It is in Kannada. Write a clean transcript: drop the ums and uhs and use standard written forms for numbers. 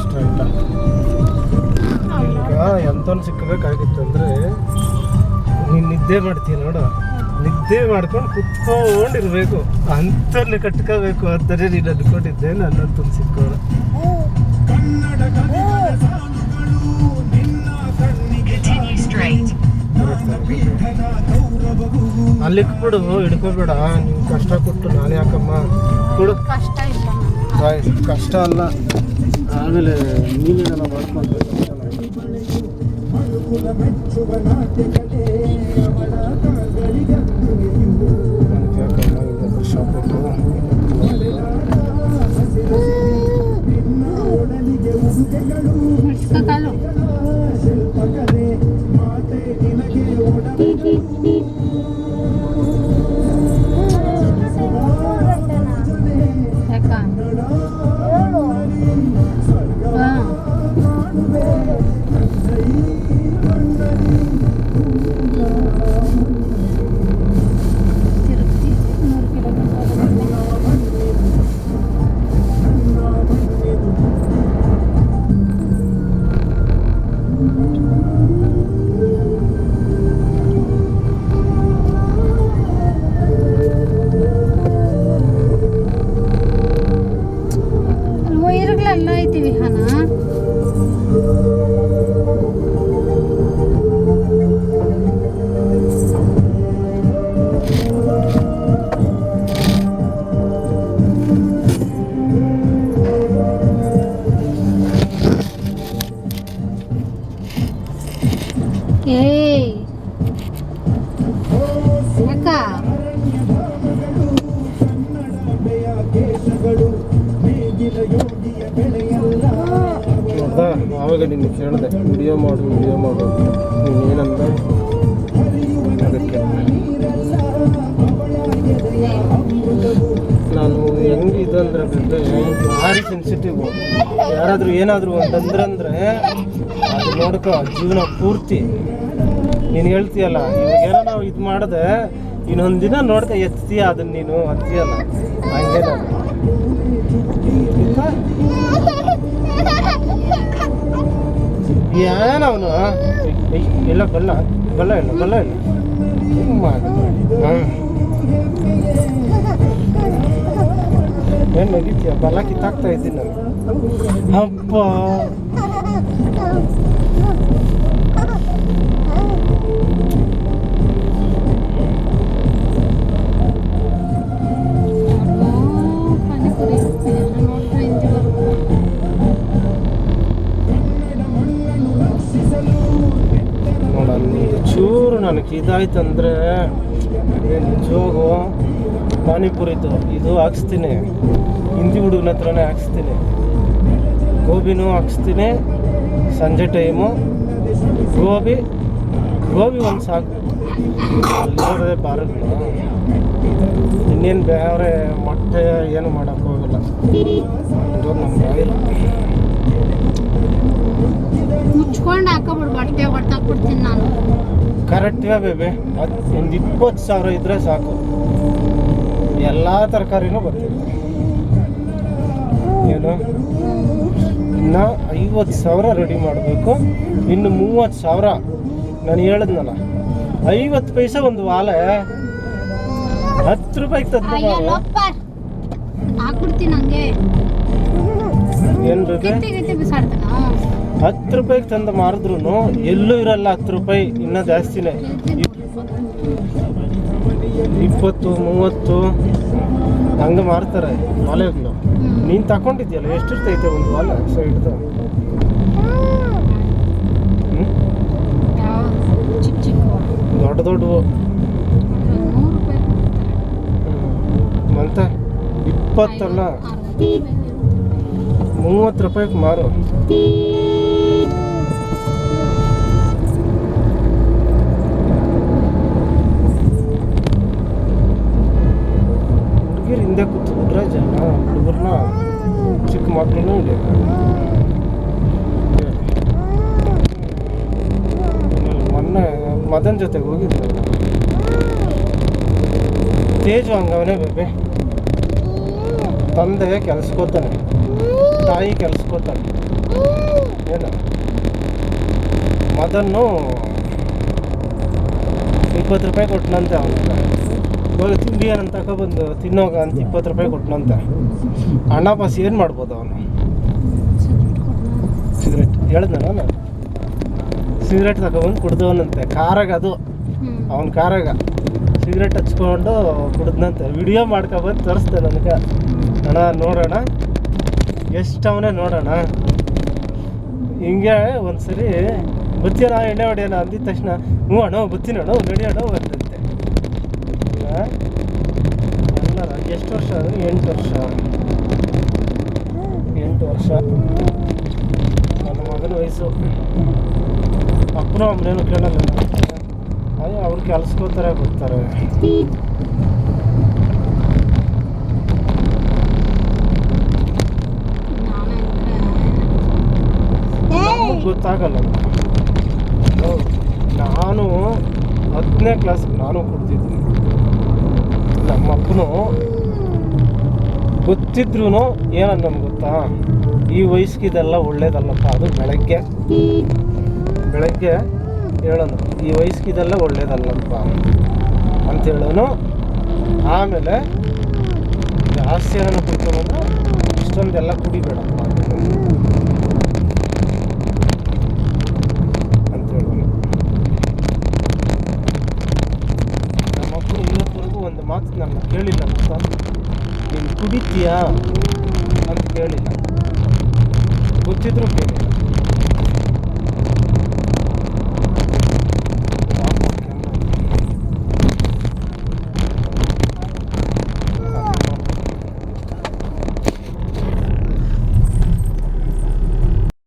ಕಷ್ಟ ಇಲ್ಲ. ಈಗ ಎಂಥವ್ನು ಸಿಕ್ಕಬೇಕಾಗಿತ್ತು ಅಂದರೆ ನೀನು ನಿದ್ದೆ ಮಾಡ್ತೀಯ ನೋಡು, ನಿದ್ದೆ ಮಾಡ್ಕೊಂಡು ಕುತ್ಕೊಂಡಿರ್ಬೇಕು, ಅಂಥಲ್ಲಿ ಕಟ್ಕೋಬೇಕು ಅಂತಾನೆ ನೀನು ಅಂದ್ಕೊಂಡಿದ್ದೆ. ನನ್ನಂತೂ ಸಿಕ್ಕೋಣ ಅಲ್ಲಿಗೆ ಕೊಡು, ಹಿಡ್ಕೋಬೇಡ. ನೀವು ಕಷ್ಟ ಕೊಟ್ಟು ನಾನು ಯಾಕಮ್ಮ ಕೊಡು. ಕಷ್ಟ ಅಲ್ಲ, ಆಮೇಲೆ ನೀವೇನೆಲ್ಲ ಮಾಡ್ಕೊಂಡು ಕಷ್ಟ ಕೊಟ್ಟು ಆವಾಗ ನಿನ್ನ ಕೇಳಿದೆ ವಿಡಿಯೋ ಮಾಡು ನೀನೇನಂದ ಅದಕ್ಕೆ ನಾನು ಹೆಂಗಿದಂದ್ರೆ ಭಾರಿ ಸೆನ್ಸಿಟಿವ್. ಯಾರಾದರೂ ಏನಾದರೂ ಅಂತಂದ್ರೆ ಅದು ನೋಡ್ಕೊ ಜೀವನ ಪೂರ್ತಿ. ನೀನು ಹೇಳ್ತೀಯಲ್ಲ ಇವಾಗೇನೋ ನಾವು ಇದು ಮಾಡಿದೆ ಇನ್ನೊಂದು ದಿನ ನೋಡ್ಕೊ ಎತ್ತೀಯ ಅದನ್ನು ನೀನು ಹತ್ತೀಯಲ್ಲ, ಹಂಗೆ ಏನವನು ಇಲ್ಲ ಬಲ್ಲ ಇಲ್ಲ ಏನು ನಗೀತೀಯ? ಬಲ್ಲ ಕಿತ್ತಾಕ್ತಾ ಇದ್ದೀನಿ ನಾನು. ಹಬ್ಬ ಚೂರು ನನಗೆ ಇದಾಯ್ತಂದರೆ ನಿಜವಾಗೂ ಪಾನಿಪುರಿದು ಇದು ಹಾಕ್ಸ್ತೀನಿ, ಹಿಂದಿ ಹುಡುಗನ ಹತ್ರನೇ ಹಾಕ್ಸ್ತೀನಿ, ಗೋಬಿನೂ ಹಾಕ್ಸ್ತೀನಿ. ಸಂಜೆ ಟೈಮು ಗೋಬಿ ಒಂದು ಸಾಕು. ಅಲ್ಲಿರೋದೇ ಬಾರಗಳು, ಇನ್ನೇನು ಬೇರೆ ಮೊಟ್ಟೆ ಏನು ಮಾಡೋಕ್ಕೋಗಲ್ಲ. ಇದು ನಮ್ಮ ಬಾಯಿಲ್ ಮುಚ್ಕೊಂಡು ಹಾಕೋಬಿಡು, ಬಟ್ಟೆ ಹೊಟ್ಟಾಕ್ಬಿಡ್ತೀನಿ ನಾನು. ಕರೆಕ್ಟ್ವೇ ಬೇಬಿ, ಒಂದು 20,000 ಇದ್ದರೆ ಸಾಕು, ಎಲ್ಲ ತರಕಾರಿನೂ ಬರ್ತೀವಿ. ಏನು ಇನ್ನು 50,000 ರೆಡಿ ಮಾಡಬೇಕು, ಇನ್ನು 30,000 ನಾನು ಹೇಳಿದ್ನಲ್ಲ. 50 ಪೈಸೆ ಒಂದು ವಾಲೆ 10 ರೂಪಾಯಿಗೆ ತಂದು ಹಾಕ್ಬಿಡ್ತೀನಿ ಹಂಗೆ. ಏನು ಬೇಬಿ 10 ರೂಪಾಯಿಗೆ ತಂದು ಮಾರಿದ್ರು ಎಲ್ಲೂ ಇರಲ್ಲ 10 ರೂಪಾಯಿ, ಇನ್ನೂ ಜಾಸ್ತಿನೇ. 20, 30 ಹಂಗೆ ಮಾರ್ತಾರೆ ವಾಲೆಗಳು. ನೀನು ತಗೊಂಡಿದ್ಯಲ್ಲ ಎಷ್ಟಿರ್ತೈತೆ ಒಂದು ವಾಲೆ ಸೈಡ್ದು? ದೊಡ್ಡವು ಮಂತ 20 ಅಲ್ಲ 30 ರೂಪಾಯಿಗೆ ಮಾರು. ಹುಡುಗಿರು ಹಿಂದೆ ಕೂತ್ಬಿಟ್ರೆ ಜನ ಹುಡುಗರನ್ನ ಚಿಕ್ಕ ಮಕ್ಕಳನ್ನೂ ಇದೆ. ಮೊನ್ನೆ ಮದನ್ ಜೊತೆಗೆ ಹೋಗಿದ್ದೆ, ತೇಜು ಹಂಗವನೇ ಬೇಬಿ ತಂದೆ ಕೆಲ್ಸಕ್ಕೋತಾನೆ. ತಾಯಿ ಕೆಲ್ಸಕ್ಕೋತಾಳೆ ಏನು ಮದನ್ನು 20 ರೂಪಾಯಿ ಕೊಟ್ಟನಂತೆ ಅವನಿಗೆ ಹೋಗಿ ತಿಂಡಿ ಏನಂತ ತಗೊಬಂದು ತಿನ್ನೋಗ ಅಂತ 20 ರೂಪಾಯಿ ಕೊಟ್ಟನಂತೆ ಅಣ್ಣ ಪಾಸ್ ಏನು ಮಾಡ್ಬೋದು ಅವನು ಸಿಗರೇಟ್ ಹೇಳಿದ್ನ ನಾನು ಸಿಗರೇಟ್ ತಗೊಬಂದು ಕುಡ್ದವನಂತೆ ಕಾರಾಗ ಅದು ಅವನ ಕಾರಾಗ ಸಿಗರೇಟ್ ಹಚ್ಕೊಂಡು ಕುಡಿದ್ನಂತೆ ವಿಡಿಯೋ ಮಾಡ್ಕೊಬಂದು ತೋರಿಸ್ದೆ ನನಗೆ ಅಣ್ಣ ನೋಡೋಣ ಎಷ್ಟು ಅವನೇ ನೋಡೋಣ ಹಿಂಗೆ ಒಂದ್ಸರಿ ಬತ್ತೀನ ಎಣ್ಣೆ ಹೊಡೆಯೋಣ ಅಂದಿದ ತಕ್ಷಣ ಹ್ಞೂ ಅಣ್ಣ ಬತ್ತೀನಿ ಅಣ್ಣ ನಡಿ ಅಣ್ಣ ಬಂದಂತೆ ಎಲ್ಲರ ಎಷ್ಟು ವರ್ಷ ಅಂದರೆ 8 ವರ್ಷ ನನ್ನ ಮಗನ ವಯಸ್ಸು ಅಪ್ಪನೂ ಅಮ್ಮನೇನು ಕೇಳಲ್ಲ ಅಯ್ಯೋ ಅವ್ರು ಕೆಲ್ಸಕ್ಕೋತಾರೆ ಬರ್ತಾರೆ ಗೊತ್ತಾಗಲ್ಲ ನಾನು 10ನೇ ಕ್ಲಾಸ್ ನಾನು ಕುಡ್ದಿದ್ದೀನಿ ನಮ್ಮಪ್ಪನು ಗೊತ್ತಿದ್ರು ಏನನ್ನ ಗೊತ್ತಾ ಈ ವಯಸ್ಸಿಗೆ ಇದೆಲ್ಲ ಒಳ್ಳೇದಲ್ಲಪ್ಪ ಅದು ಬೆಳಗ್ಗೆ ಹೇಳೋನು ಈ ವಯಸ್ಸಿಗೆ ಇದೆಲ್ಲ ಒಳ್ಳೇದಲ್ಲಪ್ಪ ಅಂತ ಹೇಳೋನು ಆಮೇಲೆ ಜಾಸ್ತಿ ಏನಾರು ಕುಡ್ಕೊಂಡ್ರೆ ಇಷ್ಟೊಂದೆಲ್ಲ ಕುಡಿಬೇಡಪ್ಪ ಒಂದು ಮಾತು ನನ್ನ ಕೇಳಿಲ್ಲ ಗೊತ್ತಾ ನೀನು ಕುಡಿತೀಯಾ ಅಂತ ಕೇಳಿಲ್ಲ ಗೊತ್ತಿದ್ರು ಕೇಳಿ